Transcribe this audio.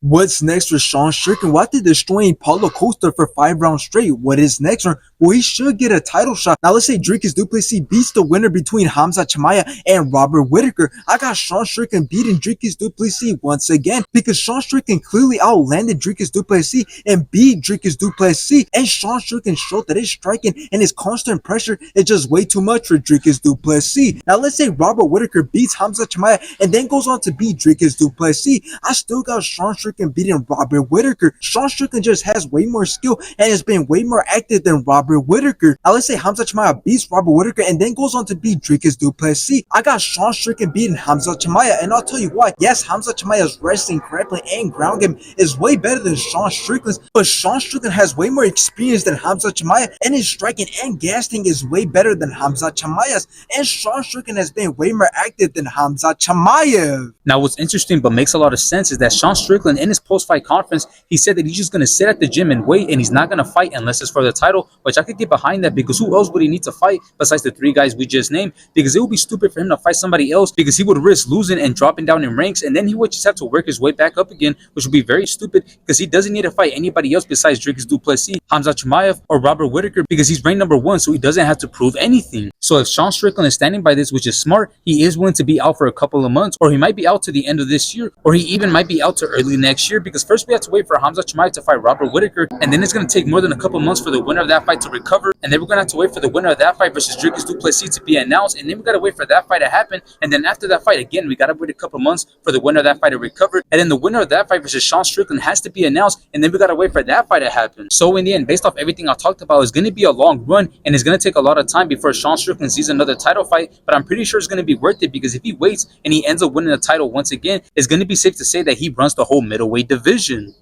What's next for Sean Strickland? Well, after destroying Paulo Costa for 5 rounds straight, what is next? Well, he should get a title shot. Now, let's say Dricus du Plessis beats the winner between Hamza Chimaev and Robert Whittaker. I got Sean Strickland beating Dricus du Plessis once again because Sean Strickland clearly outlanded Dricus du Plessis and beat Dricus du Plessis. And Sean Strickland showed that his striking and his constant pressure is just way too much for Dricus du Plessis. Now, let's say Robert Whittaker beats Hamza Chimaev and then goes on to beat Dricus du Plessis. I still got Sean Strickland beating Robert Whittaker. Sean Strickland just has way more skill and has been way more active than Robert Whittaker. Now, let's say Hamza Chimaev beats Robert Whittaker and then goes on to beat Dricus du Plessis. I got Sean Strickland beating Hamza Chimaev, and I'll tell you why. Yes, Hamza Chimaev's wrestling, grappling, and ground game is way better than Sean Strickland's, but Sean Strickland has way more experience than Hamza Chimaev, and his striking and gasting is way better than Hamza Chimaev's, and Sean Strickland has been way more active than Hamza Chimaev. Now, what's interesting but makes a lot of sense is that Sean Strickland, in his post-fight conference, he said that he's just going to sit at the gym and wait, and he's not going to fight unless it's for the title, which I could get behind that because who else would he need to fight besides the 3 guys we just named? Because it would be stupid for him to fight somebody else because he would risk losing and dropping down in ranks, and then he would just have to work his way back up again, which would be very stupid because he doesn't need to fight anybody else besides Dricus du Plessis, Hamza Chimaev, or Robert Whittaker because he's ranked #1, so he doesn't have to prove anything. So if Sean Strickland is standing by this, which is smart, he is willing to be out for a couple of months, or he might be out to the end of this year, or he even might be out to early next year because first we have to wait for Hamza Chimaev to fight Robert Whittaker, and then it's going to take more than a couple months for the winner of that fight to recover, and then we're going to have to wait for the winner of that fight versus Dricus du Plessis to be announced, and then we got to wait for that fight to happen, and then after that fight again we got to wait a couple months for the winner of that fight to recover, and then the winner of that fight versus Sean Strickland has to be announced, and then we got to wait for that fight to happen. So in the end, based off everything I talked about, it's going to be a long run, and it's going to take a lot of time before Sean Strickland sees another title fight, but I'm pretty sure it's going to be worth it because if he waits and he ends up winning the title once again, it's going to be safe to say that he runs the whole middleweight division.